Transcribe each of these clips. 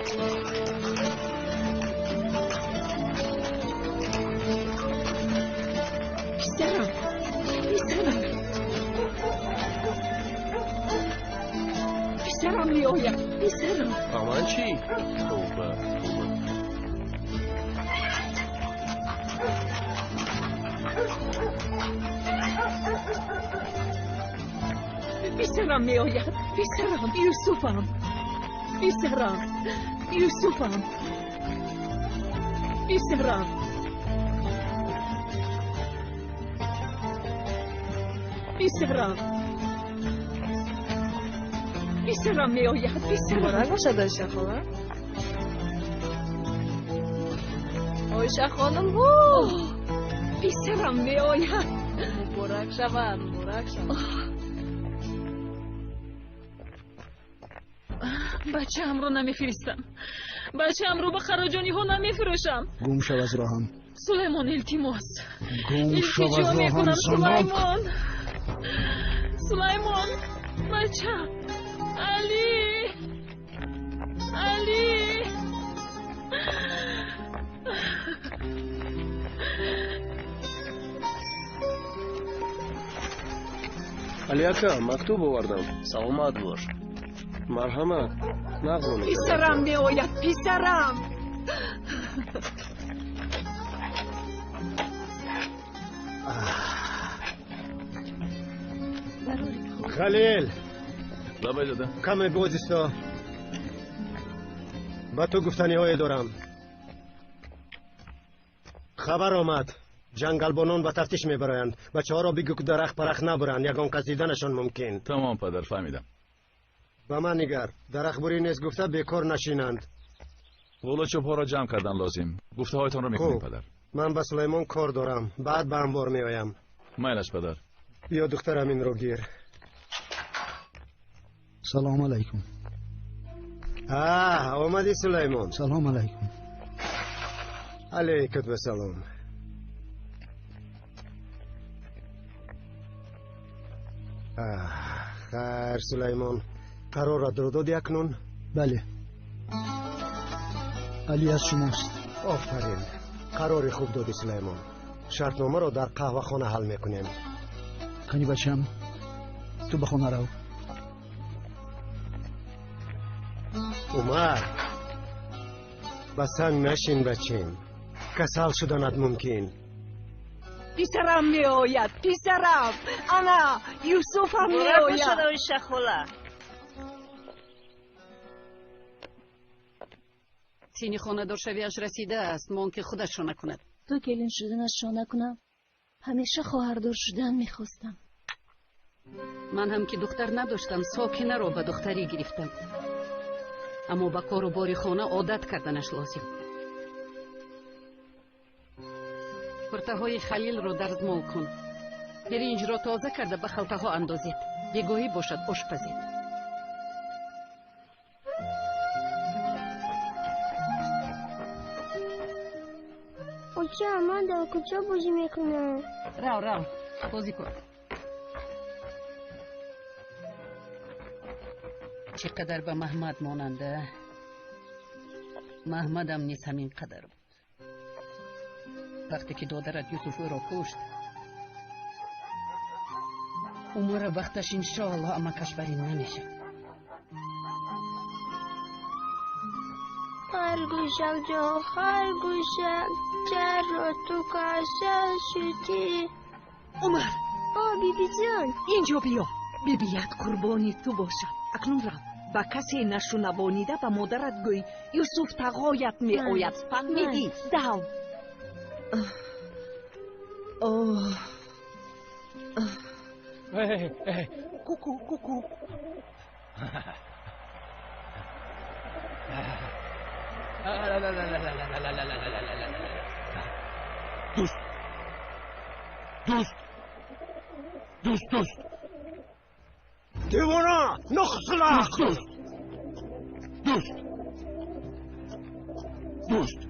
پسرم میآید. پسرم. مامان چی؟ توبه. پسرم میآید. پسرم. یوسفم. پسرم. یوسفم. پسرم. پسرم. پسرم میآید. پسرم. مبارک باشه دایشه خانم. دایشه خانم پسرم میآید. مبارک شود. مبارک شود. بچه‌ام رو نمیفرستم. بچه‌ام رو به خراجانی ها نمیفروشم. گم شو از راهم. سلیمان التماس. گم شو از راهم سلیمان. سلیمان. بچه‌م. علی. علی. علی اکا مکتوب آوردم. سلامت باش. مرحمت. نقمونه. پسرم میآید. پسرم. خلیل بابا دادا کم بازیستا. با تو گفتنی های دارم. خبر آمد جنگل بانان به تفتیش میبرند. بچه ها را بگو که درخت پرخ نبرند. یگان کسیدنشان ممکن. تمام پدر فهمیدم. به من نگر. درخت بری نیست گفته بیکار نشینند. قول چوب‌ها را جمع کردن لازم. گفته هایتان را میکنیم پدر. من به سلیمان کار دارم. بعد به انبار میایم. میلش پدر. بیا دخترم این رو گیر. سلام علیکم. آمدی سلیمان. سلام علیکم. علیکم و سلام. خیر سلیمان. قرار را دادی اکنون؟ بله. علی از شماست. آفرین. قرار خوب دادی سلیمان. شرطنامه را در قهوه خانه حل میکنیم. کنی بچم تو به خانه رو. عمر به سنگ نشین بچیم. کسل شدنت ممکن. پسرم میآید. پسرم. انا یوسفم میآید. مبارک باشه خاله. سینی خانه دار شویش رسیده است. ممکن خودش را نکند. تو گلین شدنش را نکنم. همیشه خواهردار شدن میخواستم. من هم که دختر نداشتم ساکنه را به دختری گرفتم. اما با کار و باری خانه عادت کردنش لازم. پرته های خلیل را درزمال کن. برنج را تازه کرده به خلطه ها اندازید. بگاهی باشد آشپزید. اوچه من در کجا بازی میکنه؟ رو بازی کن. چقدر به محمد ماننده. محمد هم نیست همین قدر بود. وقتی که دادرت یوسف را کشت عمر وقتش انشاءالله اما کشبری نمیشه. خرگوشم جا خرگوشم چرا تو کاسل شدی؟ عمر. بی بی جان اینجا بیا. بیبیت قربانی تو باشد. اکنون را با کسی نشنوانیده به مادرت گوی یوسف تقایت می آید. فهمیدی؟ دو. کوکو. دوست دیوانا نخسلا. دوست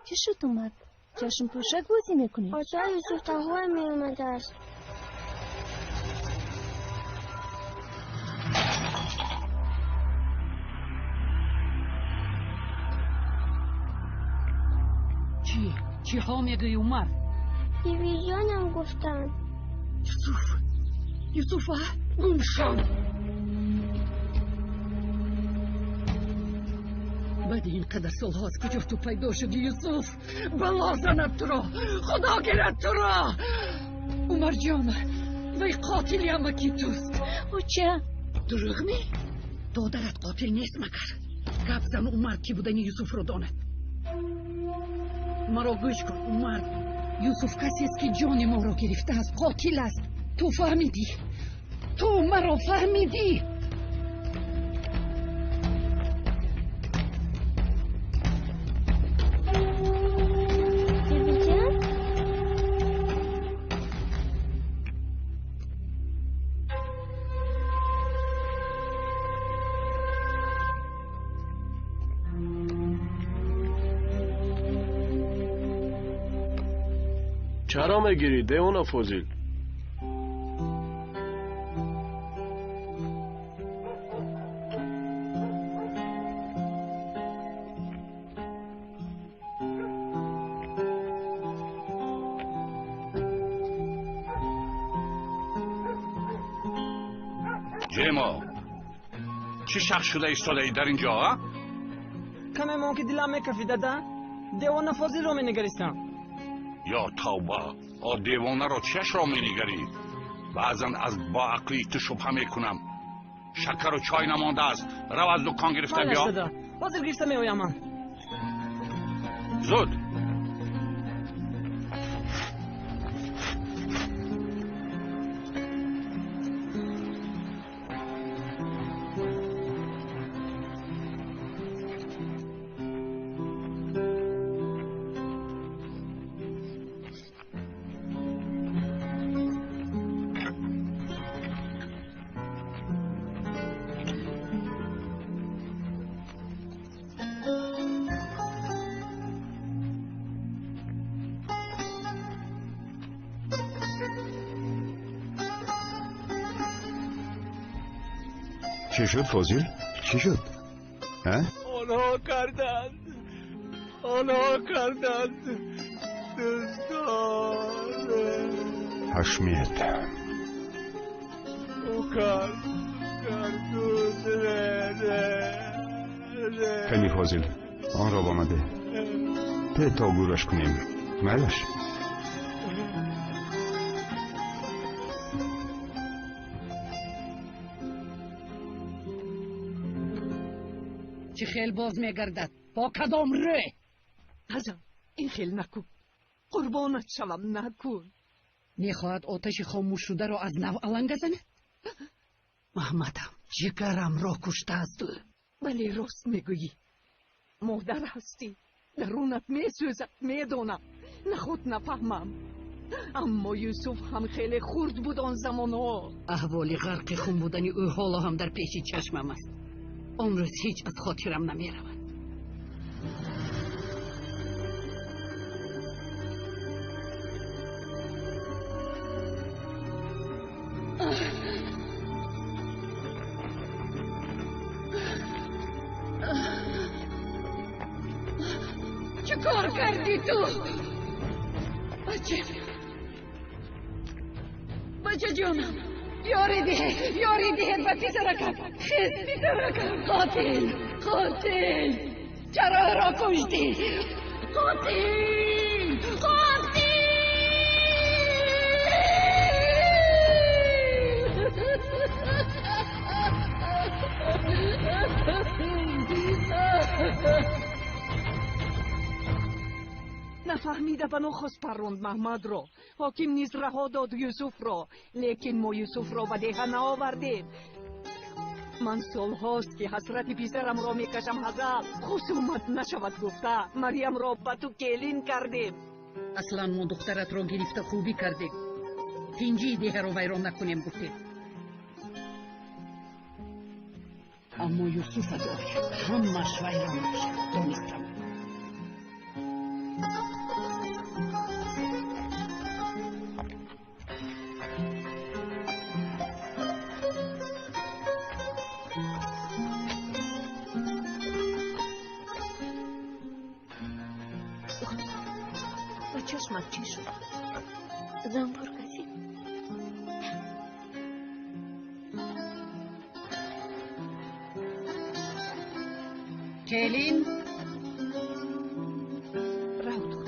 چی شد اومد؟ چشم پوشک بازی میکنی؟ آجا یوسف تنها می اومده است. چی ها میگوی عمر؟ دیویژنم گفتن. یوسف گم شد. بعد اینقدر سال‌ها از کجا تو پیدا شدی یوسف؟ بلا زند تو را، خدا گیرد تو را. عمر جان، وی قاتلی اما کی توست؟ او چه؟ دروغ می؟ دادرت قاتل نیست مگر گپ زن عمر کی بودن یوسف رو داند. مرا گوش کن عمر، یوسف کسی است که جان ما را گرفته است، قاتل است. تو فهمیدی؟ تو مرا فهمیدی؟ چرا میگیری دیوانه فوزیل؟ جیما چی شخص شده ایستاده ای در اینجا ها؟ کمی من که دلم میکفی دادا دیوانه فاضل رو مینگریستم. یا توبه، دیوانه رو چش را مینگری؟ بعضا از با عقلی تو شبه میکنم. شکر و چای نمانده است، رو از دکان گرفته بیا. دادا فاضل گرفته میویم من. زود. چی شد فاضل؟ چی شد؟ آنها کردند دوستان حشمیت او کرد کمی فاضل آن را بامده ته تا گورش کنیم مالش چی خیل باز میگردد؟ با کدام ره؟ عزم این خیل نکن، قربانت شوم نکن. میخواهد آتش خاموش شده را از نو علنگ زند؟ محمدم جگرم را کشته است. ولی راست میگویی، مادر هستی، درونت میسوزد، میدانم، نخود نفهمم. اما یوسف هم خیلی خرد بود آن زمانها. احوال غرق خون بودن او حالا هم در پیش چشمم است. آن روز هیچ از خاطرم نمی رود. چه کار کردی تو؟ بچه جانم، یاری ده و پسرکم، خیز پسرکم. قاتل چرا را کشتی؟ قاتل نفهمیده به نخست پروند محمد را. حاکم نیز رها داد یوسف را، لیکن ما یوسف را به دیه نآوردیم. من سال هاست که حسرت پسرم را میکشم حضر. خصومت نشود گفته مریم را به تو کلین کردیم. اصلا ما دخترت را گرفته خوبی کردیم. تینجی دیه را ویران نکنیم گفتیم. اما یوسف داره همش ویران میشه. دانستم. و چشمت چی شد؟ زنبور کسی؟ کلین راود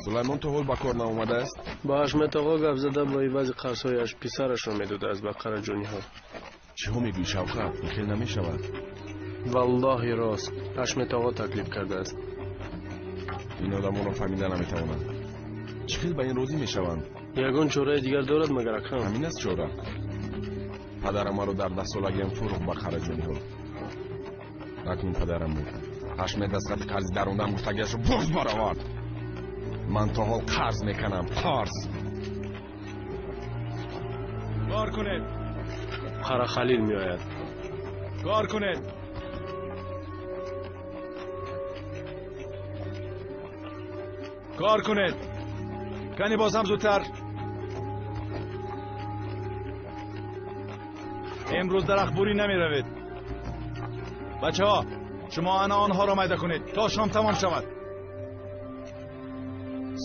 سلیمان تو حول با کار نامده است؟ با حشمت آقا گپ زده با عوض قرصایش پسرش را میدوده از بقره جونی ها. چه ها میگوی شوقت؟ این خیلی نمیشود. والله راست حشمت آقا تکلیف کرده است. این آدم را فهمیده نمیتوانند. چه خیلی به این روزی میشوند؟ یگان چاره دیگر دارد مگر اکرم؟ همین است چاره. پدرم ما رو در 10 سالگیم فروخت به خرجونی ها. اکنون پدرم بود. حشمت دستخط قرض دروندم گفتگیش رو برز برآورد. من تا حال قرض میکنم. قرض. کار کنید. خرا خلیل میآید. کار کنید. کار کنید. کنی باز هم زودتر. امروز درخت بوری نمی روید. بچه ها شما آنها را میده کنید تا شام تمام شود.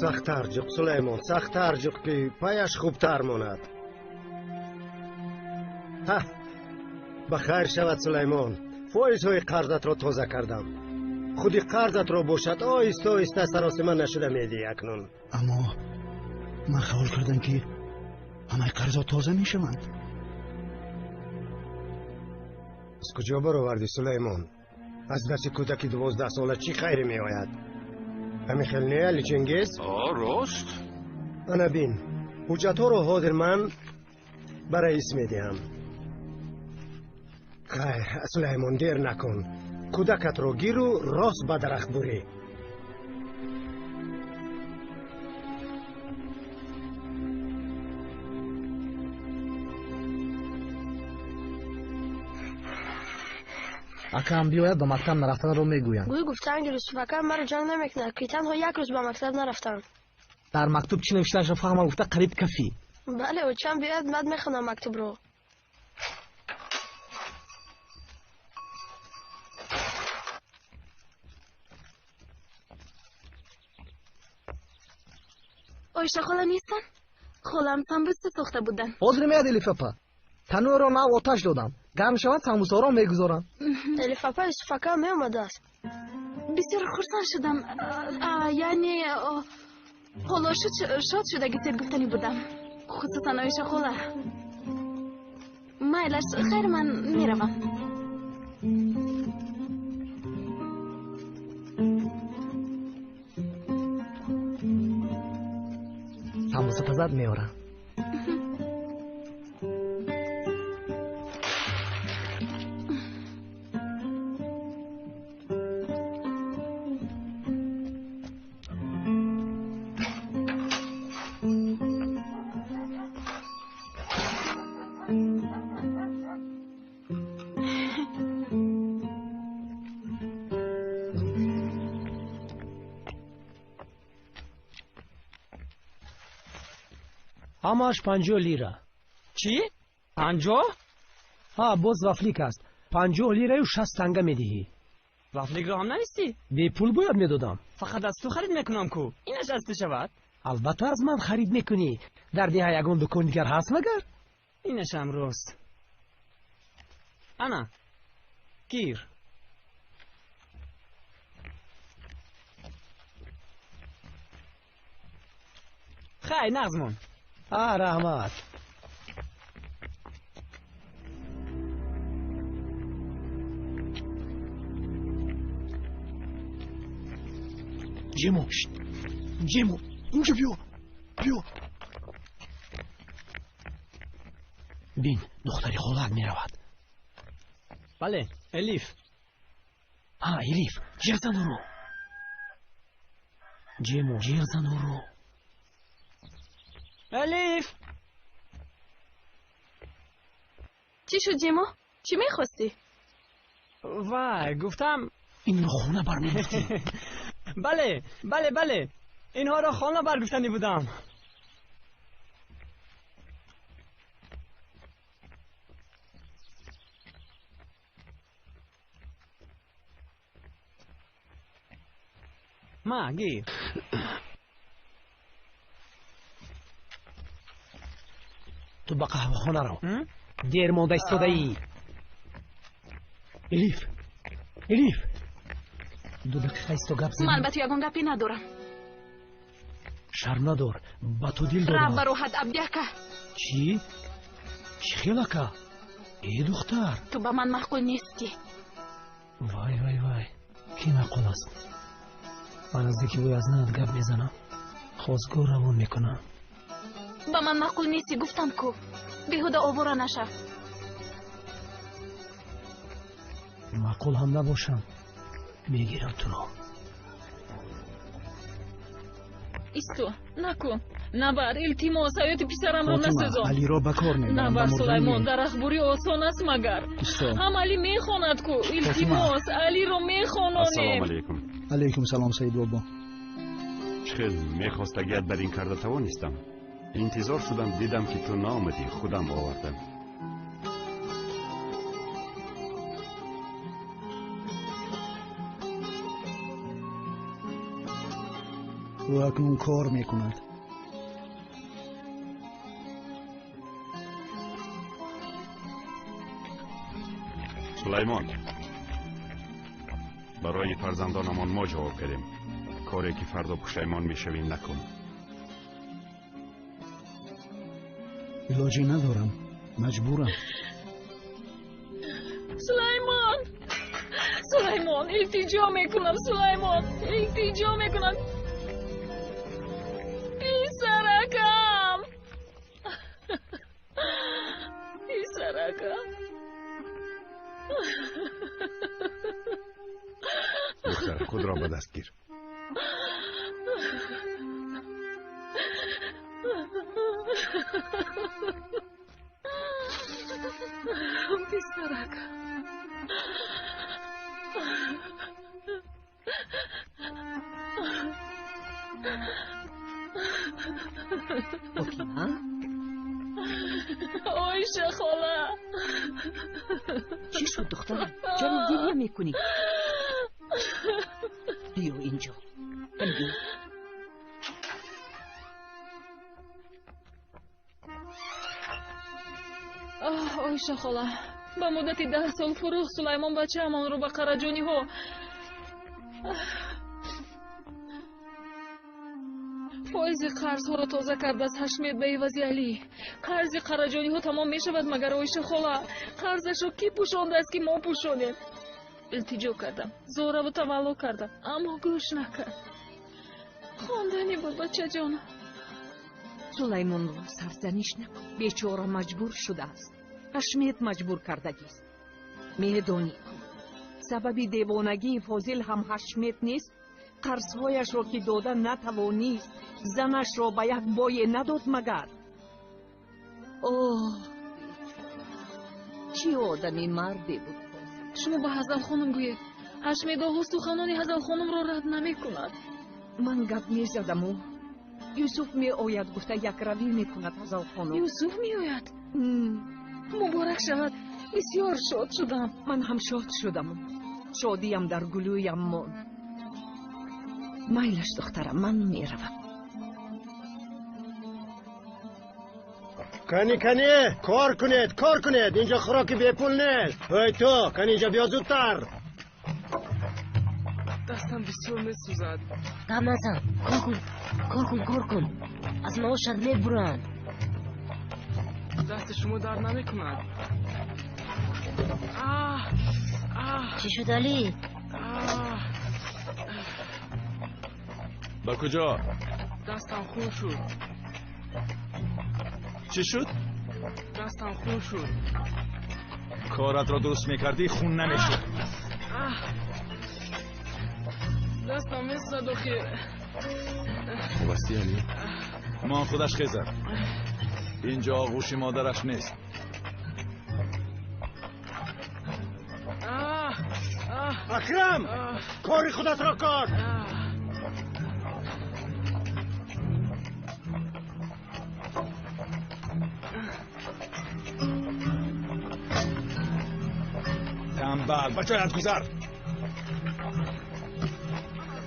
سخت‌تر جوق سلیمان، سخت‌تر جوق که پایش خوبتر ماند. بخیر شود سلیمان. فایزهای قرضت را تازه کردم. خودی قرضت را باشد آیسته آیسته سراسیمه نشده میدی اکنون. اما من خیال کردم که همه قرضات تازه میشوند. از کجا برآوردی سلیمان؟ از دست کودکی 12 ساله چی خیری می آید؟ همین خیلی نه علی چنگیز؟ راست؟ انا بین حجت ها رو حاضر من برای رئیس می دیم. خیر سلیمان دیر نکن. کودکت رو گیر و راست به درخت بری. اکرم بیاید به مکتب نرفتن رو میگویم. گوی گفتن که یوسف اکرم مرا جنگ نمیکنه که تنها یک روز به مکتب نرفتن. در مکتوب چی نوشته شو فهمم گفته قریب کفی. بله و چند بیاید بعد میخونم مکتوب رو. آیشه خاله نیستن؟ خالم سمبوسه ساخته بودن. حاضر میاد الیفاپا. تنور رو نو آتش دادم. گرم شود سمبوسه را میگذارم. الیفاپا یوسف اکرم میامده است. بسیار خرسان شدم. یعنی حالا شاد شده گیتر گفتنی بودم. خصوصا آیشه خاله. مایلش خیر من میروم. سمبوسه تازه میارم. همش 50 لیره. چی؟ 50؟ ها باز وفلیک است. 50 لیره و 60 تنگه میدهی. وفلیک رو هم نمیستی؟ بی پول باید میدادم. فقط از تو خرید میکنم کو. اینش از تو شود؟ البته از من خرید میکنی. در دیگه یگان دکان دیگر هست مگر؟ اینش هم راست. انا گیر. خیر نغزمون. رحمت. جیمو جیمو اینجا بیا بین دختری خولک می رود. بله الیف. الیف جیغ زن او رو. جیمو جیغ زن او رو. الیف چی شد جیمو؟ چی میخواستی؟ وای گفتم این رو خونه برمی‌گفتی. بله اینها را خانه برگفتنی بودم. ما گیر تو به قهوه خانه رو دیر مانده ایستاده ای. الیف دو دقیقه ایستا گپ زنی. من البته یگان گپی ندارم. شرم ندار با تو دل دارم. رب بروحت ابدیکه. چی خیلی که ای دختر تو با من معقول نیستی. وای کی معقول است؟ من از دیگه بوی از نهت گپ میزنم خواستگاه روان میکنم. با من معقول نیستی گفتم کو. بیهوده آوارا نشو. معقول هم نباشم میگیرم تو رو. ایستو نکن. نبر التماس حیات پسرم رو نسزا. علی را بکار میبرم. نبر سلیمان در اخباری آسان است مگر. هم علی میخواند کو. التماس علی رو میخوانانیم. السلام علیکم. علیکم سلام سید بابا. خیلی میخواستگیت بر این کرده توانستم. انتظار شدم دیدم که تو نامدی خودم آوردم. او اکنون کار میکند. سلیمان برای فرزندانمان ما جواب کردیم. کاری که فردا پشیمان میشویم نکن. علاجی ندارم مجبورم. سلیمان التجا میکنم. سلیمان التجا میکنم. پسرکم دختر خود را به دست گیر. پسرکم اوکینا آیشه خاله چی شد دخترم؟ چرا گریه میکنی؟ بیا اینجا. بیا. آیشه خاله با مدت 10 سال فروغ سلیمان بچه همان رو به قراجانی ها فایز قرض ها را تازه کرده از حشمت به عوض علی. قرض قراجانی ها تمام می شود مگر آیشه خاله قرضش را کی پوشانده است که ما پوشانیم؟ التجا کردم زوره و تولو کردم اما گوش نکرد. خواندنی بود بچه جانم. سلیمان رو سرزنش نکن. بیچاره مجبور شده است. حشمت مجبور کردگیست. میدانی سبب دیوانگی فاضل هم حشمت نیست. قرضهایش را که داده نتوانیست. زنش را به یک بای نداد مگر. اوه چی آدمی مردی بود. شما به حزل خانم گوید حشمت آقا سخنان حزل خانم را رد نمی کند. من گپ می زدم و یوسف می آید گفته یک روی می کند حزل خانم. یوسف می آید؟ مبارک شود. بسیار شاد شدم. من هم شاد شدم. شادیم در گلویم ماند. میلش دخترم من می روم. کنی کار کنید اینجا خوراک بی پول نیست. ای تو کنی اینجا بیا زودتر. دستم بسیار میسوزد. غم نزن کار کن از نوشت میبرن. دست شما درد نمیکند. چی شد علی؟ با کجا؟ دستم خون شد. چی شد؟ دستم خون شد. کارت را درست میکردی خون نمیشد. دستم میزد و خیر. خوبستی علی؟ مان خودش خیزد. اینجا آغوش مادرش نیست. اکرم کاری خودت را کار. تنبل بچایت گذر.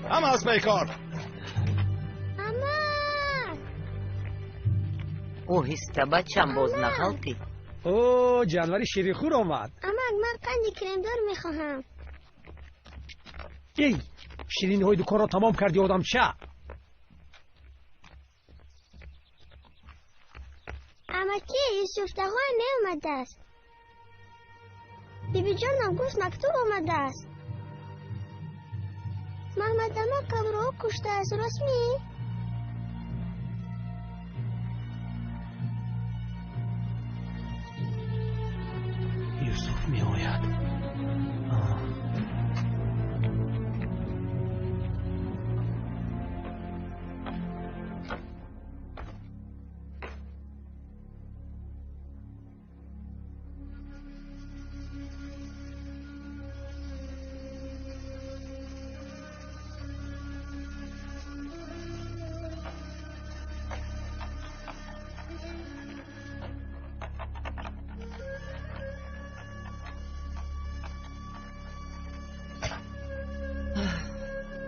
همه از بیکار. او هسته بچم باز نخالتی. او جانوری شیریخور آمد. من قندی کرمدار میخواهم. ای شیرینی های دکان را تمام کردی آدم چه؟ اما که یوسف دقای نیومده است. بیبی جانم گفت مکتوب آمده است. محمد اما کبرو کشته است رسمی؟ یوسف می آید.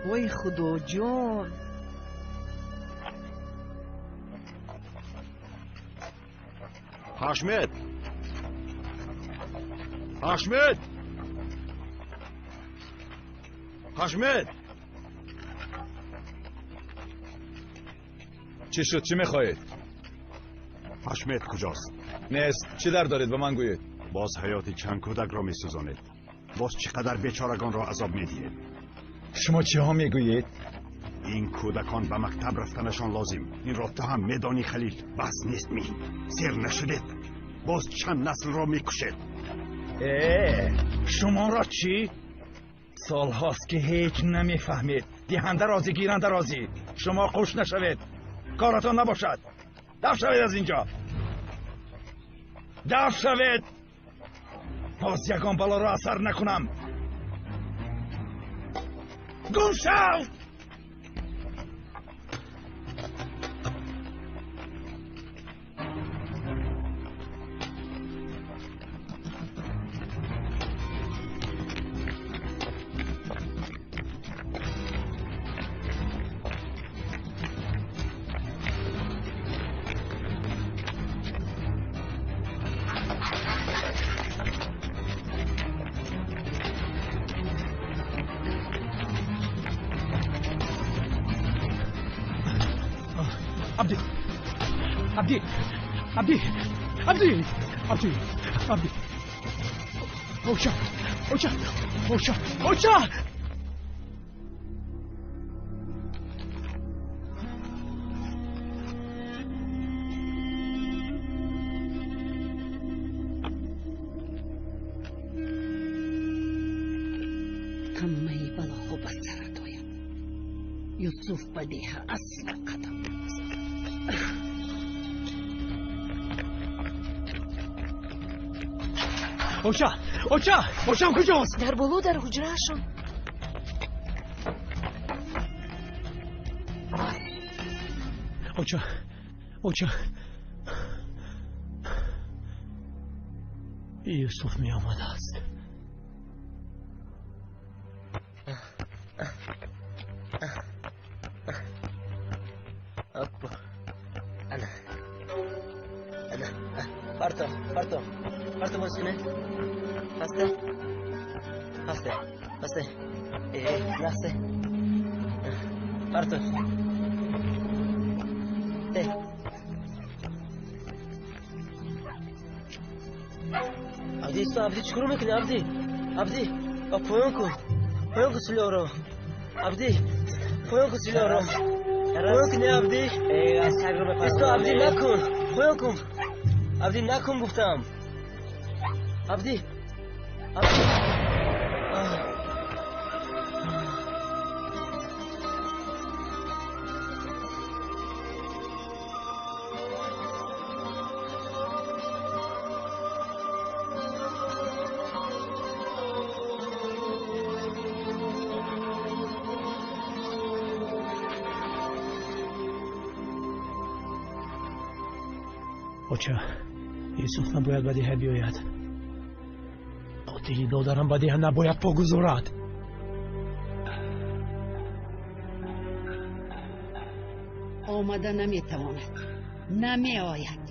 وای خدا جان. حشمت حشمت حشمت چی شد؟ چی میخواهید؟ حشمت کجاست؟ نیست. چی در دارید به من گویید؟ باز حیات چند کودک را میسوزانید. باز چقدر بیچارگان را عذاب میدهید. شما چی ها میگویید؟ این کودکان به مکتب رفتنشان لازم. این را تو هم میدانی خلیل. بس نیست می سیر نشدید. باز چند نسل را میکشید. شما را چی؟ سال هاست که هیچ نمیفهمید. دهنده رازی گیرنده رازی. شما خوش نشوید. کارتان نباشد. دفع شوید از اینجا. دفع شوید. باز یکان بلا را اثر نکنم. گم شو. عبدی اوچا کمی بلا خوب از سرت آید. یوسف بدیه اصلا قدم اوچا کجاست؟ در بالو در حجرهشون. اوچا یوسف می آمده است. Parto bosine. Haste. Lasse. Parto. عبدی تو عبدی چیکار میکنی عبدی؟ عبدی پایان کن سلاح رو عبدی پایان کن سلاح رو پایان کن عبدی تو عبدی نکن پایان کن عبدی نکن گفتم عبدی اوچه یوسف نباید بدیه بیاید قاتلی دادرم بدیه نباید بگذارد آمده نمیتواند نمی آید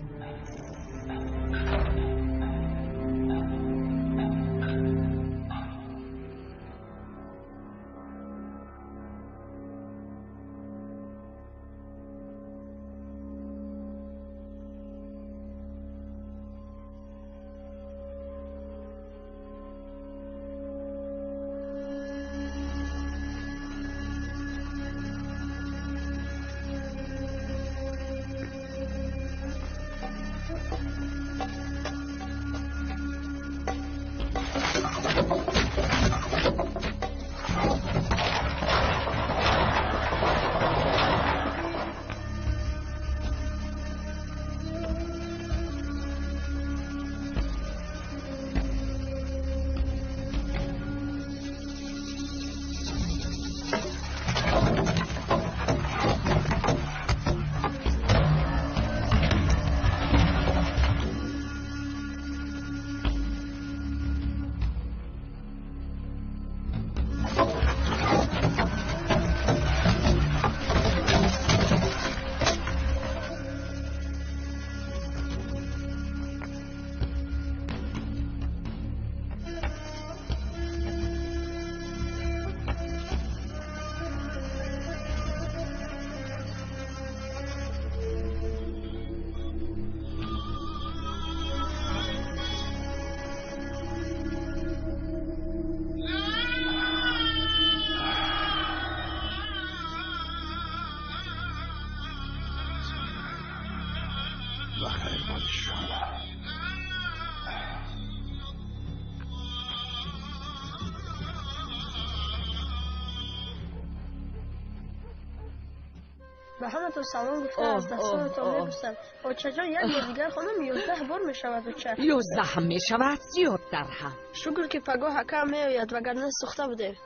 به همتون سلام گفته از دستانتون میبوسم اوچه جان یک بار دیگر خانم 11 بار میشود اوچه 11 هم میشود زیادتر هم شکر که پگاه کم میآید وگرنه سوخته بوده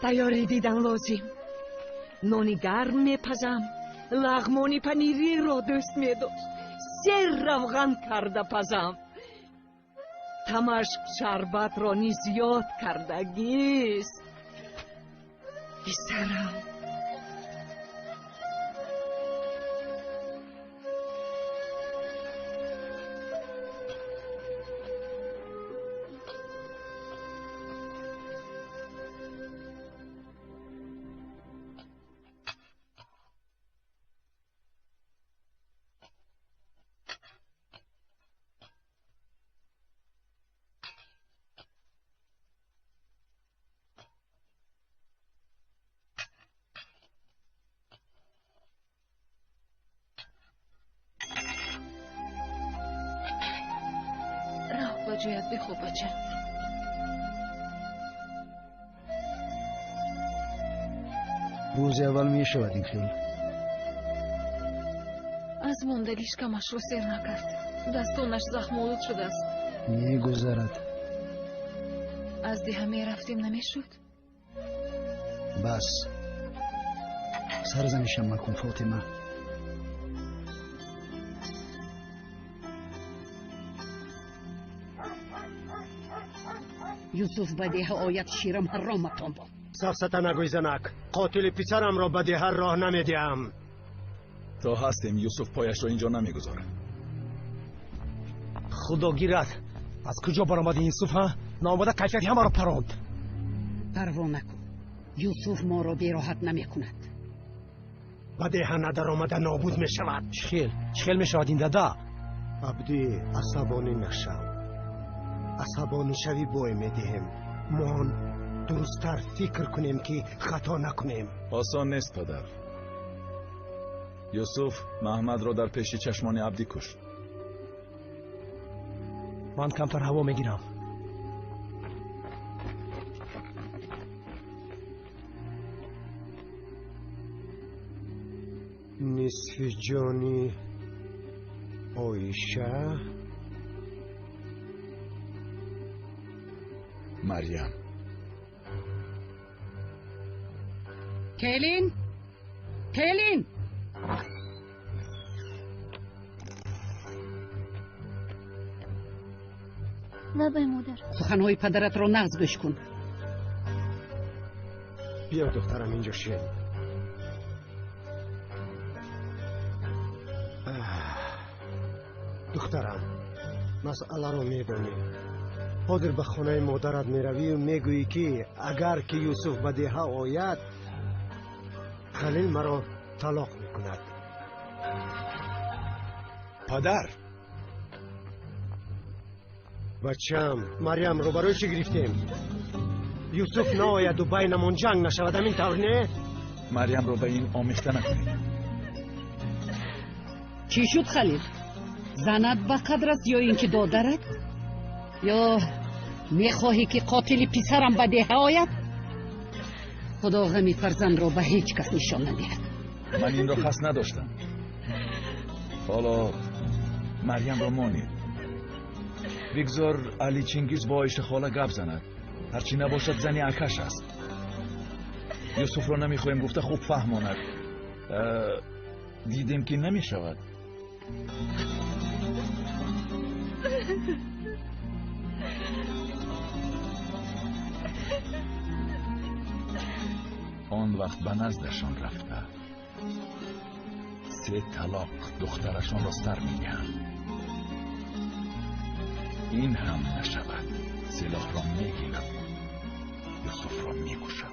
تیاری دیدن لازم نانی گرم میپزم لغمانی پنیری را دوست میداشت سر روغن کرده پزم تمشک شربت رانی زیاد کردگیست بیسرم باید بخواب بچه روز اول می شود این خیلی از ماندگیش کمش رو سر نکرد دستانش زخم‌آلود شده است می گذرد از دیه می رفتیم نمیشد بس سرزنشم مکن فاطمه یوسف بدیه آید شیرم حرامتان باد سفسته نگوی زنک قاتل پسرم را بدیه راه نمیدیم تا هستیم یوسف پایش را اینجا نمیگذاره خدا گیرد از کجا برآمد این یوسف ها نامده کیفیتی همه را پراند پروا نکن یوسف ما را بیراحت نمی کند به ده ندر آمده نابود می شود. چخیل می شود این دادا؟ عبدی عصبانی نشو. عصبانی شوی بوی می دهیم. ما درستر فکر کنیم که خطا نکنیم. آسان نیست پدر. یوسف محمد را در پیش چشمان عبدی کشت. من کمتر هوا میگیرم. نصف جانی عایشه مریم. کلین نه بای مادر. سخنهای پدرت را نغز گوش کن. بیا دخترم اینجا شد. دخترم مسئله رو میدونی. حاضر به خانه مادرت میروی و میگویی که اگر که یوسف به ده آید خلیل مرا طلاق میکند. پدر بچم مریم رو برای چی گرفتیم؟ یوسف ناید و بینمون جنگ نشود همین طور نه؟ مریم رو به این آمیخته نکنید. چی شد خلیل؟ زنت به قدر است یا اینکه دادرت؟ یا میخواهی که قاتل پسرم به ده آید؟ خدا غمی فرزند را به هیچ کس نشان ندهد. من این را قصد نداشتم. حالا مریم را مانید. بگذار علی چنگیز با عایشه خاله گپ زند. هرچی نباشد زنی اکش است. یوسف را نمیخوایم گفته خوب فهماند. دیدیم که نمیشود. آن وقت به نزدشان رفته 3 طلاق دخترشان را سر میگن. این هم نشود. سلاح را میگیرم یوسف را میکشم.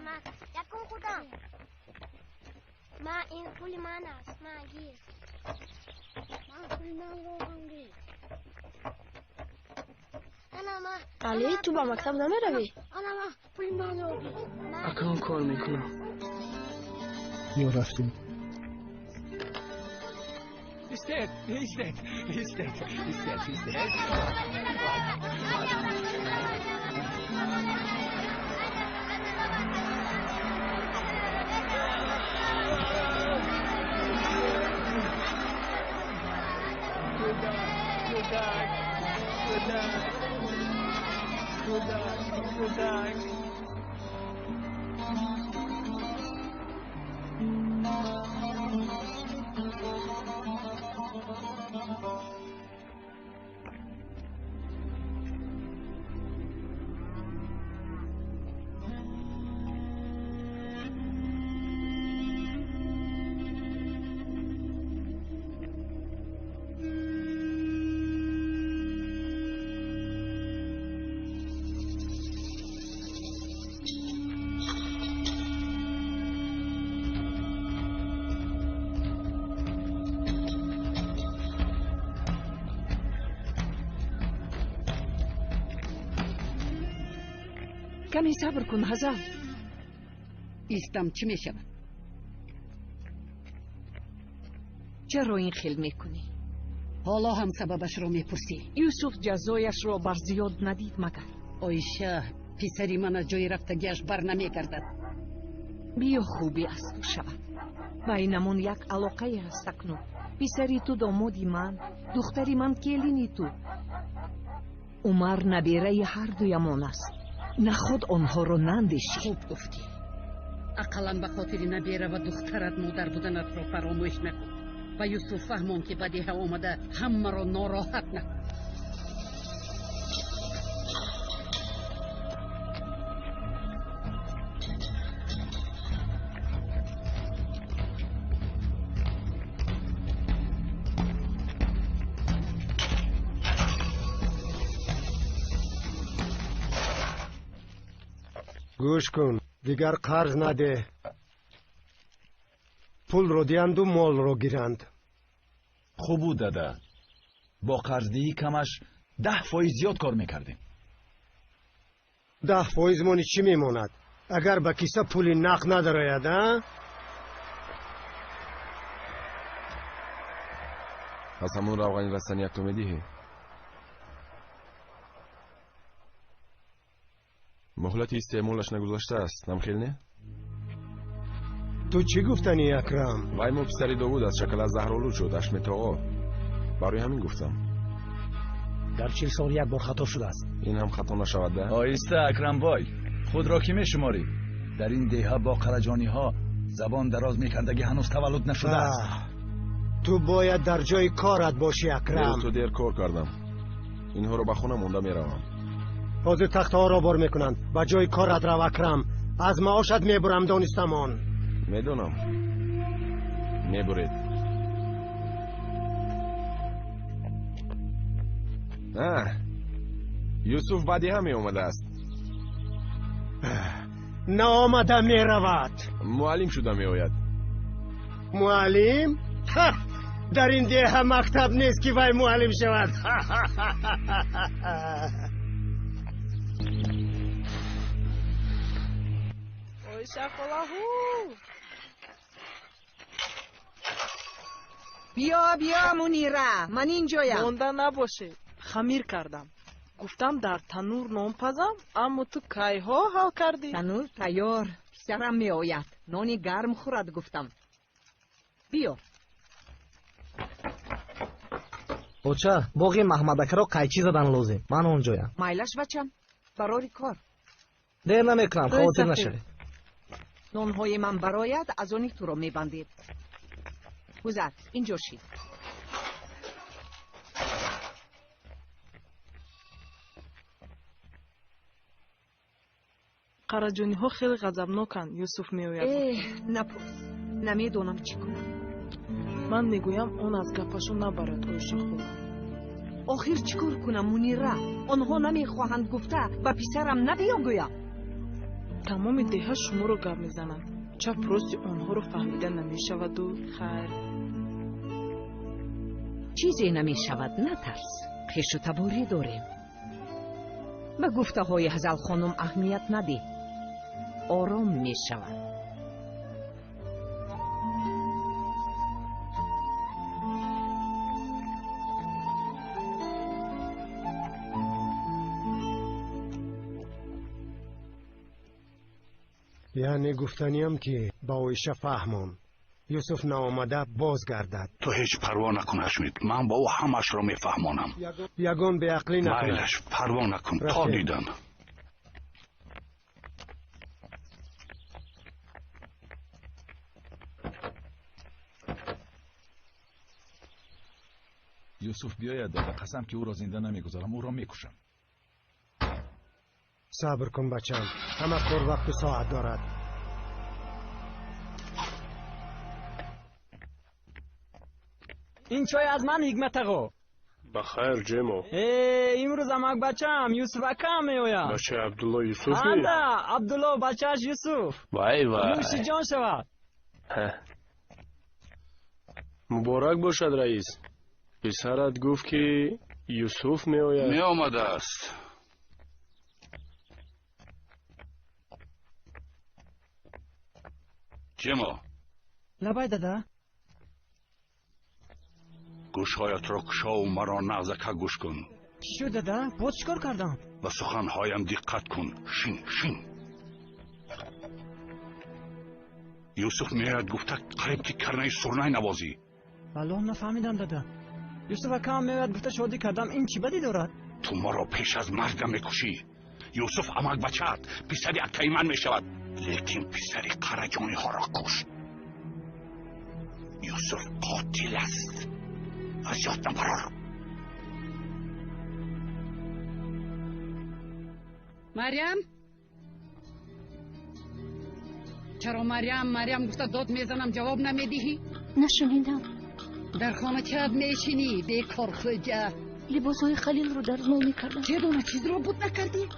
Ana, yakın kudan. Ma in puli manas, ma gir. Ma puli mango علی تو با مکتب نمیروی؟ اکان کار میکنم. یا رفتیم. He's dead. کودک کمی صبر کن هزال. ایستم چی می شود؟ چرا این خیل میکنی؟ حالا هم سببش رو میپرسی؟ یوسف جزایش رو بر زیاد ندید مگر؟ آیشه پسری من از جای رفتگیش بر نمیگردد. بیا خوبی از تو شود. بینمون یک علاقه هست اکنون. پسری تو دامادی من، دختری من کلینی تو. عمر نبیره هر دویمان است. نخود آنها رو نندیشی. خوب گفتی. اقلا به خاطر نبیره و دخترت مادر بودنت رو فراموش نکن و یوسف فهمون که بدیه آمده همه رو ناراحت نکن. گوش کن، دیگر قرض نده. پول رو دیند و مال رو گیرند. خوب بود دادا. با قرضدهی کمش 10% زیاد کار میکردیم. 10% مانی چی میماند؟ اگر با کیسه پولی نقد ندارد ها؟ پس همون روغنی رستنی تو میدیه؟ مهلت استعمالش نگذاشته است، نمخیل نه؟ تو چی گفتنی اکرم؟ وای مو پسری داوود از شکل از زهرالود شد، اشمت آقا. برای همین گفتم. در 40 سال یک بار خطا شده است. این هم خطا نشود ده؟ آیسته اکرم بای، خود را کی میشماری؟ در این دیها با قرجانی ها زبان دراز میکردگی هنوز تولد نشده است. تو باید در جای کارت باشی اکرم. تو دیر کار کردم. اینها رو به خونه مونده میروم. حاضر تخته ها را بار میکنند. با جای کارت رو اکرم. از معاشت میبرم دانستمان. میدونم. میبرید. یوسف بعدی هم اومده است. نه آمده میرود. معلم شده میآید. معلم؟ در این دیه مکتب نیست که وای معلم شود. اوی شکلاهو بیا منیره، من اینجایم. مونده نباشه، خمیر کردم. گفتم در تنور نان پزم، اما تو کایها حل کردی. تنور تیار، پسرم می آید. نانی گرم خورد گفتم. بیا. بچه باقی محمدک را قیچی زدن لازم. من اونجایم. مایلش بچم، برای کار. دیر نمیکنم، خاطر نشوی. نانهای من برایت از آنی تو را میبندید. گذر اینجا شید. قراجانی ها خیلی غضبناکن. یوسف میآید. نپرس، نمیدونم چی کنم. من میگویم اون از گپشون نبرد. گوشه خوب. آخر چیکار کنم منیره؟ آنها نمیخواهند گفته با پسرم نبیاگویم. تمام دیها شما رو گپ میزنند. چپ راستی آنها رو فهمیده نمیشود و خیر. چیزی نمیشود، نترس. خویش و تباری داریم. به گفته های هزل خانم اهمیت نده. آرام میشود. یعنی گفتنیم که با ایشه فهمون یوسف ناآمده بازگردد. تو هیچ پروا نکن حشمید، من با او همش را میفهمانم. یگان به عقلی نکن. مایلش پروا نکن تا دیدن. یوسف بیاید داده قسم که او را زنده نمیگذارم، او را میکشم. صبر کن بچم، همه کار وقت و ساعت دارد. این چای از من حکمت آقا. بخیر جیمو. امروز امک بچم یوسف اکا میآید. بچه عبدالله یوسف می؟ آنده عبدالله بچهش یوسف. وای وای. نوشی جان شود. مبارک باشد رئیس. پسرت گفت که یوسف میآید. می آمده است. جیمو. لبای دادا. گوشهایت را کشا و مرا نغزکه گوش کن. چی شد دادا؟ باز چیکار کردم؟ به سخنهایم دقت کن. شین. یوسف میآید گفته قریب که کرنه سرنه نوازی. والله نفهمیدم دادا. یوسف اکا میآید گفته شادی کردم، این چی بدی دارد؟ تو مرا پیش از مرگم میکشی. یوسف امک بچه‌ات پسری اکای من میشود، لیکن پسری قرجانی ها را کشت. یوسف قاتل است. از یاد نبرار. مریم چرا مریم گفته داد میزنم جواب نمیدهی؟ نشنیدم. در خانه چه میشینی بیکار خوجه؟ لباسهای خلیل رو در نو میکردم. چه دونه چیز رو بود نکردی؟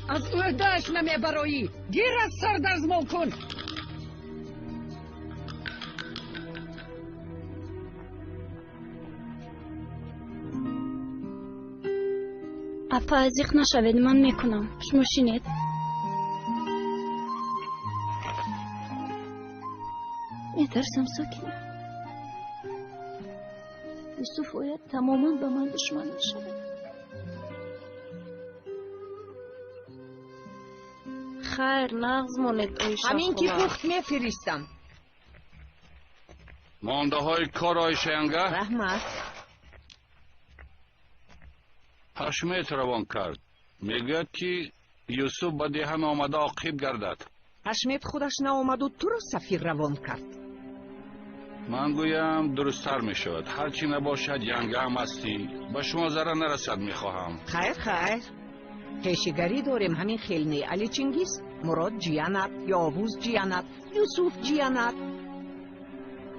از عهدهش نمیبرایی. گیر از سر دزمو کن. اپا ازیق نشوید، من میکنم. شما شینید. میترسم ساکنه. یوسف باید تماما به من دشمن میشود. خیر نغز ماند ایشا. همین که پخت میفرستم. مانده های کار آیشه انگه؟ رحمت. حشمت روان کرد. میگوید که یوسف به دهن آمده عاقب گردد. حشمت خودش نآمد و تو را سفیر روان کرد. من گویم درست‌تر میشود. هرچی نباشد ینگه هم هستی، به شما ضرر نرسد میخواهم. خیر پیشگری داریم. همین خیلنی علی چنگیز، مراد جیانت، یاووز جیانت، یوسف جیانت.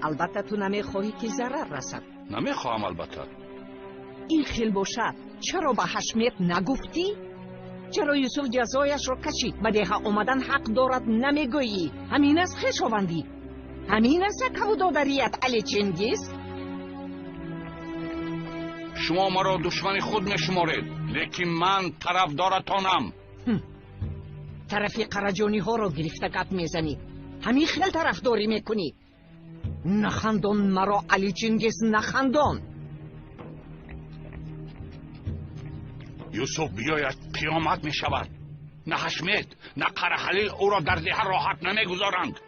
البته تو نمیخواهی که ضرر رسد. نمیخواهم البته. این خیل باشد چرا به حشمت نگفتی؟ چرا یوسف جزایش را کشید؟ به ده آمدن حق دارد نمیگویی؟ همین است خویشاوندی؟ همین است کودادریت علی چنگیز؟ شما مرا دشمن خود میشمارید، لیکن من طرفدارتانم. طرفی قرجانی ها را گرفته گپ میزنی. همین خیل طرفداری میکنی. نخندان مرا علی چنگیز، نخندان. یوسف بیاید قیامت می شود. نه حشمت نه قره خلیل او را در ده راحت نمی گذارند.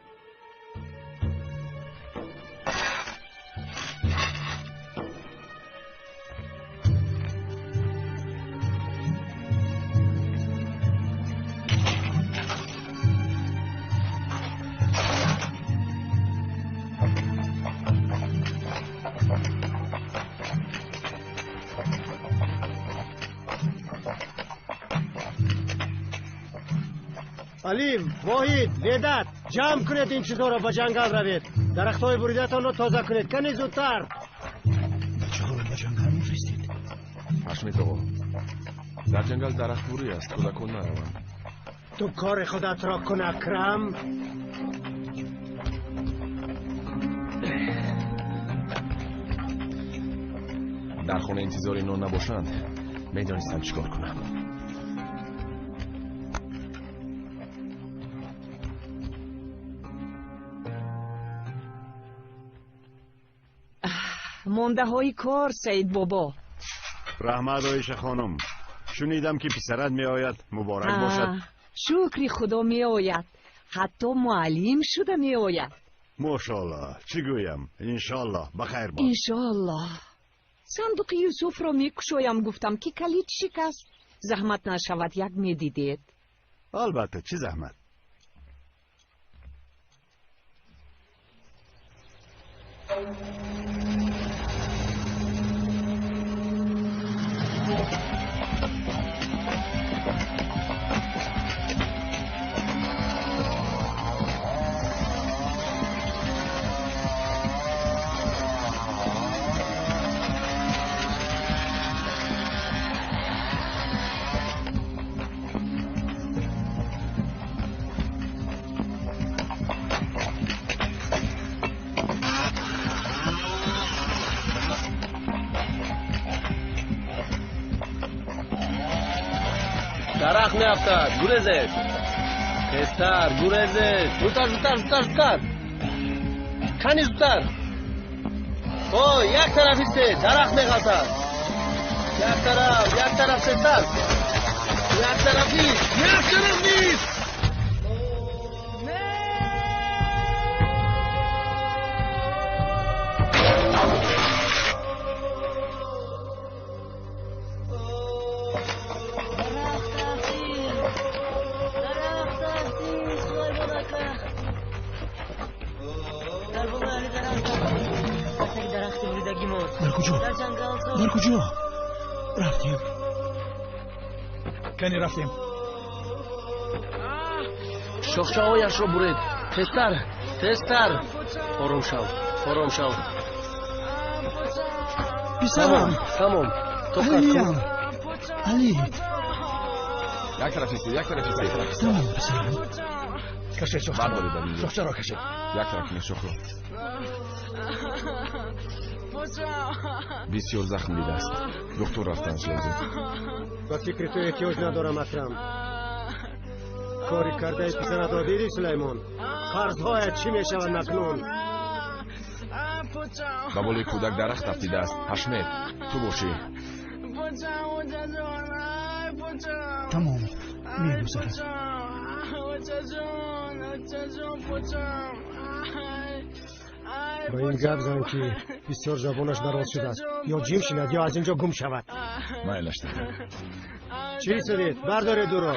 علیم، واحد، ویدت، جمع کنید این چیزها را به جنگل روید. درختهای بریدتان را تازه کنید. کنید زودتر. بچه ها را به جنگل میفرستید؟ حشمت آقا، در جنگل درخت بوری است، کودکان نروند. تو کار خودت را کن اکرم. در خانه انتظار اینا نباشند میدانستم چیکار کنم. مانده های کار سید بابا. رحمت آیشه خانم، شنیدم که پسرت می آید. مبارک باشد. شکری خدا می آید. حتی معلم شده می آید. ماشاءالله چی گویم انشالله بخیر باش انشالله صندوق یوسف را میکشویم گفتم که کلید شکست زحمت نشود یک میدیدید البته چی زحمت درخت میافتد گریزید تستر گریزید زودتر کنی زودتر او یک طرف ایستید درخت میغلطد یک طرف تستر یک طرف نیست در کجا رفتیم کنی رفتیم شاخچه هایش رو برید تستر آروم شو پسرم تمام علی یک طرف ایستید تمام پسرم کشید شاخچه را کشید یک طرف این شاخ رو بسیار زخم دیده است دکتر رفتنش لازم با فکر تو احتیاج ندارم اکرم کاری کرده پسرت را دیدی سلیمان قرضهایت چی می شود نکنون با بالای کودک درخت افتیده است حشمت تو باشی تمام میگذرد با این گپ زن که بسیار زبانش دراز شده است یا جیم شود یا از اینجا گم شود مایلش دارم چی سدید بردارید او را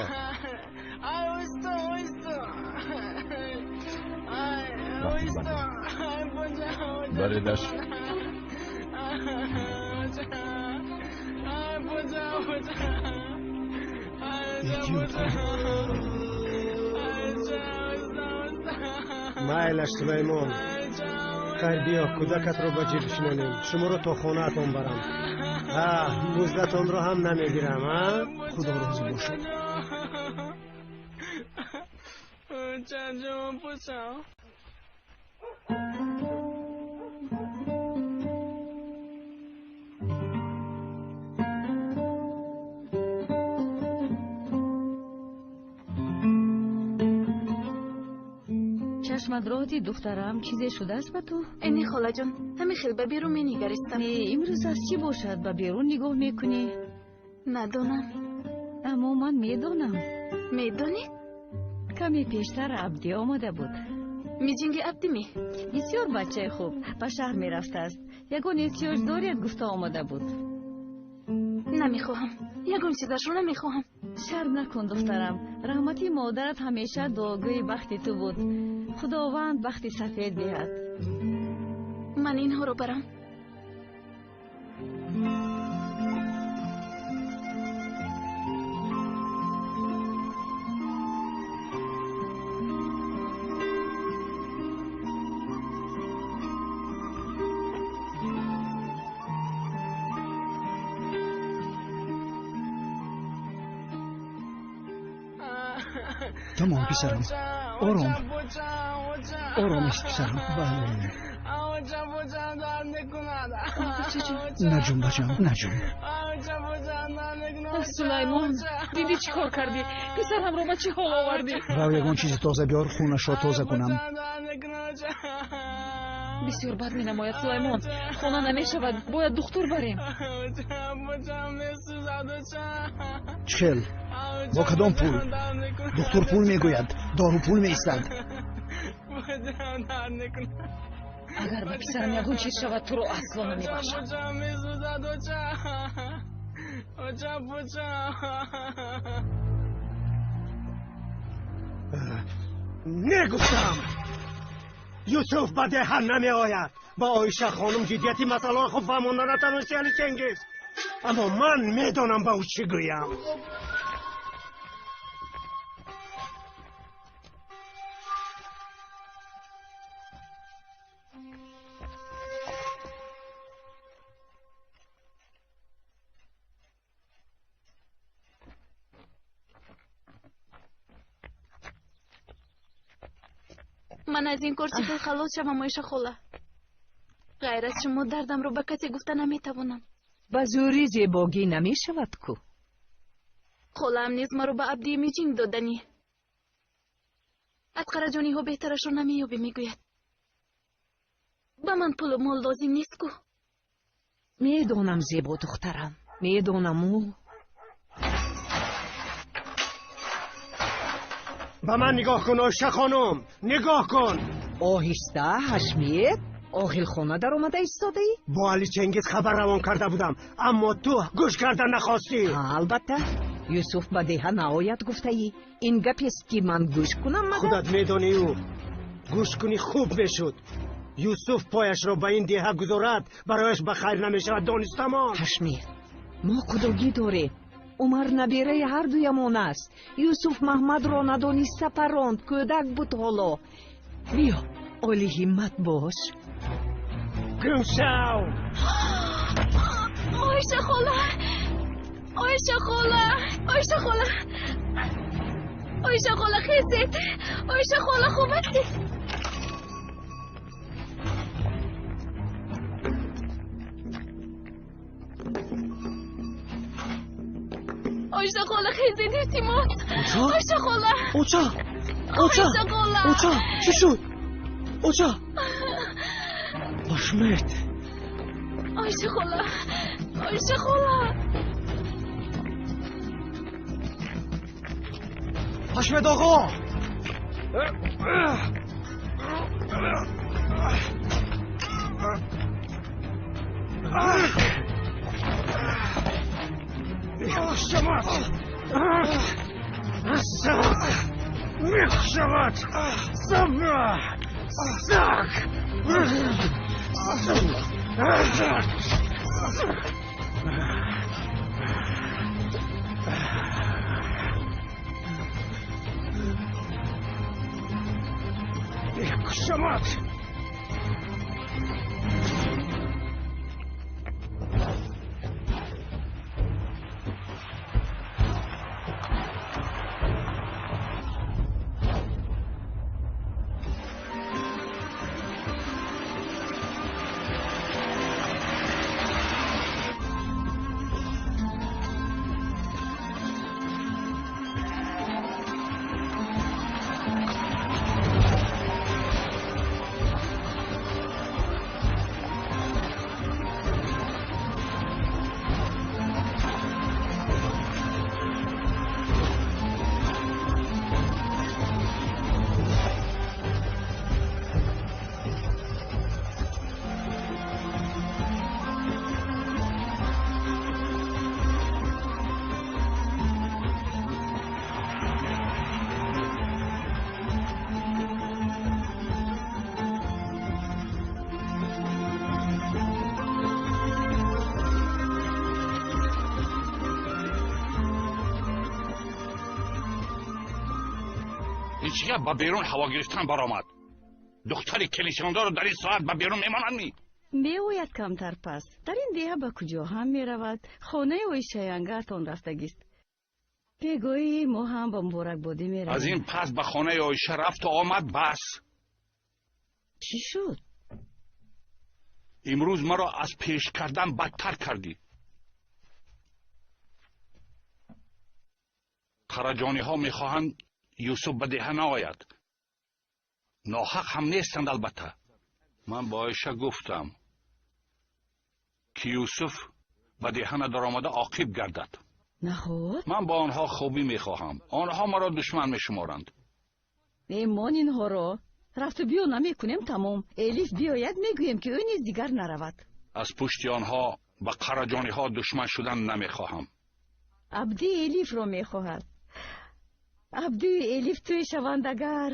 بریدش مایلش سلیمان خیر بیا کودکت رو با جیب شننیم شما رو تا خانه اتون برم مزدتون رو هم نمیگیرم خدا راضی باشد چشمت را دی دخترم چیزی شده است به تو؟ اینی خاله جان همین خیلی به بیرون می نگریستم نه امروز از چی باشد به بیرون نگاه میکنی؟ ندانم اما من میدانم میدانی؟ کمی پیشتر عبدی آمده بود میجنگی عبدی می؟ بسیار بچه خوب به شهر میرفته است یگان احتیاج دارید گفته آمده بود نمیخواهم یگان چیزش رو نمیخواهم شرم نکن دخترم رحمتی مادرت همیشه دعاگوی بخت تو بود خداوند بخت سفید دهد من اینها رو برم تمام پسرم آرام است پسرم بله نجوم بچم نجوم سلیمان دیدی چی کار کردی پسرم رو به چه حال آوردی رو یگان چیزی تازه بیار خونش را تازه کنم بسیار بد می نماید سلیمان خونه نمی شود باید دکتر بریم چل با کدام پول دکتر پول میگوید دارو پول میستد درد نکنه. اگر به پسرم یگون چیز شود تو رو اصلا نمیبخشم. اوچا میسوزد اوچا پوچا. نگفتم یوسف به دهن نمی آید. با آیشه خانم جدیتی مسئله خود فهموندن نتونستی علی چنگیز، اما من میدانم به او چی گویم. من از این کرسی خلاص شوم آیشه خاله. غیر از شما دردم رو به کسی گفته نمیتوانم. به زوری زیباگی نمی شود کو. خالم نیز ما رو به عبدی میجینگ دادنی. از قرجانی ها بهترش رو نمیابی میگوید. به من پول و مال لازم نیست کو. میدونم زیبا دخترم، میدونم او. به من نگاه کن آیشه خانم، نگاه کن. آهسته حشمید، آخیل خانه در اومده ایستاده ای؟ با علی چنگیز خبر روان کرده بودم، اما تو گوش کردن نخواستی. البته یوسف به دیه نهایت گفته ای. این گپ است که من گوش کنم مگر؟ خودت میدانی او گوش کنی خوب میشد. یوسف پایش را به این دیه گذارد، برایش به خیر نمیشود دانستمان. حشمید، ما کدوگی داریم. عمر نبیره هر دویمان است. یوسف محمد را ندانسته پراند، کودک بود حالا. بیا عالی همت باش. گمشو. آیشه خاله، آیشه خاله، آیشه خاله، آیشه خاله خیزید. آیشه خاله خوب هستی؟ آیشه خاله خیزید ارتیمات. آیشه خاله. اوچا اوچا چی شد؟ اوچا حشمت. آیشه خاله، آیشه خاله. حشمت آقا. میخشمت سمرا ساک میخشمت. چیه با بیرون هوا گرفتن برآمد؟ دختری کلیشاندار رو در این ساعت با بیرون میمانند می؟ میگوید کمتر پس در این دیه به کجا هم میرود؟ خانه اوی شیانگرتان رفتگیست. پیگویی ما هم با مبارک بادی میرویم. از این پس به خانه آیشه رفت و آمد بس. چی شد؟ امروز مرا از پیش کردن بدتر کردی. قرجانی ها میخواهند یوسف به دیه نآید. ناحق هم نیستند البته. من با عایشه گفتم که یوسف به دیه ندر آمده عاقب گردد. نخود؟ من با آنها خوبی میخواهم. آنها مرا دشمن میشمارند. ایمان اینها را رفت و بیو نمیکنیم تمام. الیف بیاید میگویم که او نیز دیگر نرود. از پشت آنها به قراجانی ها دشمن شدن نمیخواهم. عبدی الیف رو میخواهد. عبدی الیف توی شوندگر.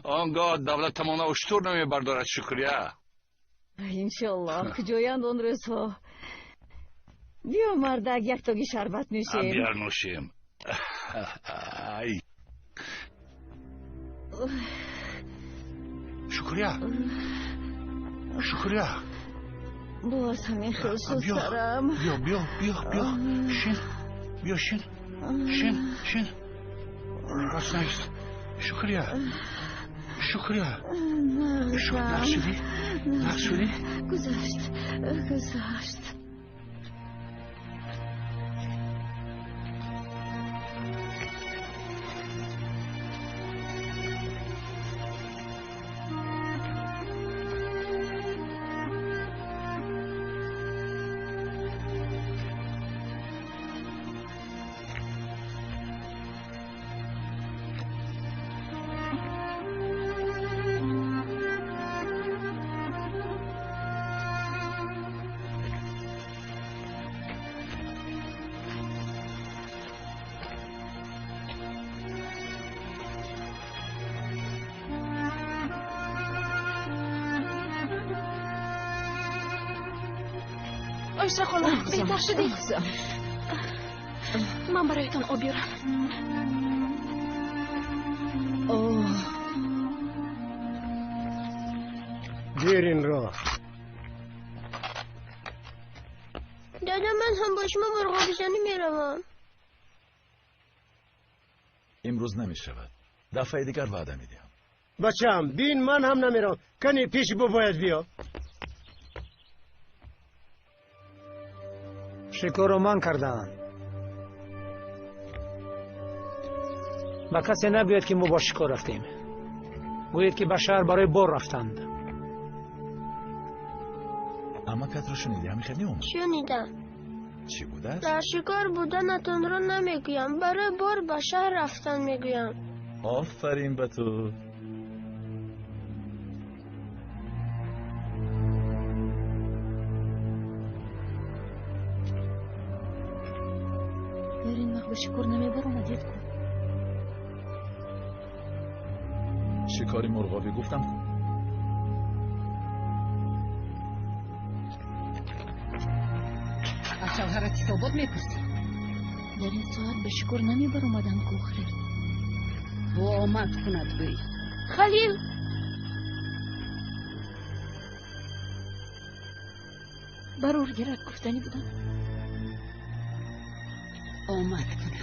آنگاه دولت تمام اشتور نمیبردارد. شکریه. انشالله کجایند اون روزها. بیا مردک یک تاگی شربت نوشیم. بیار نوشیم. شکریه. شکریه. باز همین خیلی سوز دارم. بیا شین. بیا شین. شین راست نیست. شکریه. نقص شدی؟ گذشت. آیشا خاله بهتر شدی؟ من برایتان آب بیارم. بیرین را. دادا من هم با شما مرغابی زنی میروم. امروز نمیشود. دفعه دیگر وعده میدیم. بچم بین من هم نمیرم. کنی پیش باید بیا. شکر رو من کردن. با کسی نبیاد که ما با شکر رفتیم. گوید که به شهر برای بار رفتند. اما کت رو شنیدی؟ همین خیلی اومد. شنیدم. چی بوده است؟ در شکار بودنتون رو نمیگویم. برای بار به شهر رفتن میگویم. آفرین به تو. برین وقت به شکر نمیبرم ادیت کن. شکاری مرغابی گفتم کن. از شوهرت ثابت میپرسی. در این ساعت به شکر نمیبرم آدم کوخری. و آمد کند بی. خلیل برور گرد گفتنی بودم. آمد کند.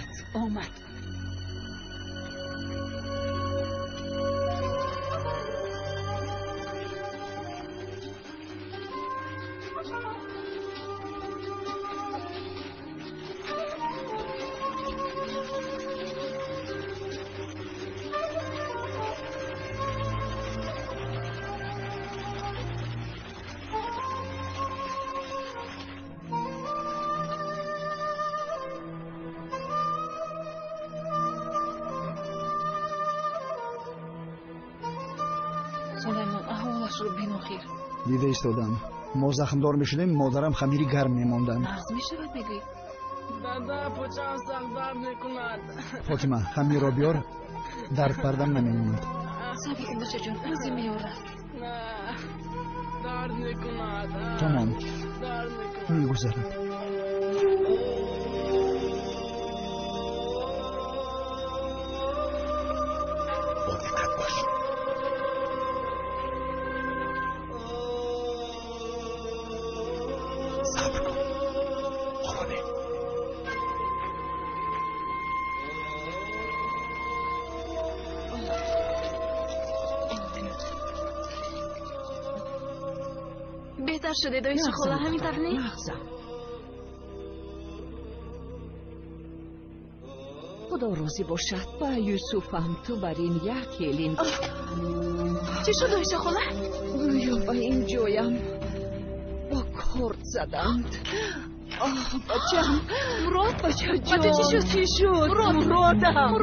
دیده ایستادم. ما زخمدار میشدیم. مادرم خمیری گرم میماندن. نغز میشود میگوی؟ دادا پوچم سخت درد میکند. فاطمه همین را بیار. درد پردم نمیموند. صبر کن بچه جان. روزی میاره. نه درد میکند. تمام میگذرد. با دقت باش. صبر کن. آرانه. بهتر شده دایش خاله همینطور نی؟ خدا راضی باشد با یوسف هم تو بر این یک هلین. چی شد دایش خاله؟ گویا به این جایم با کرد زدند. بچم مراد بچه جان چی شد؟ مرادم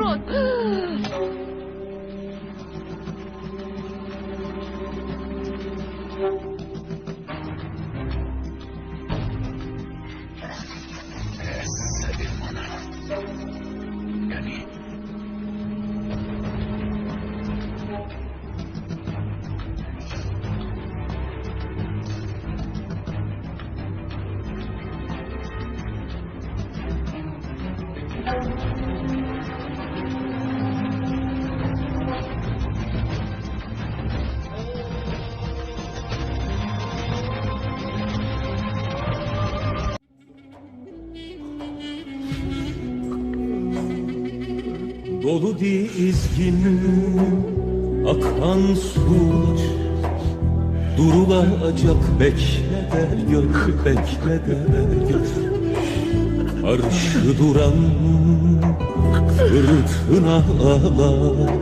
Dolu dizgin akan sular durulacak, bekle de gör, bekle de gör. Karşı duran fırtınalar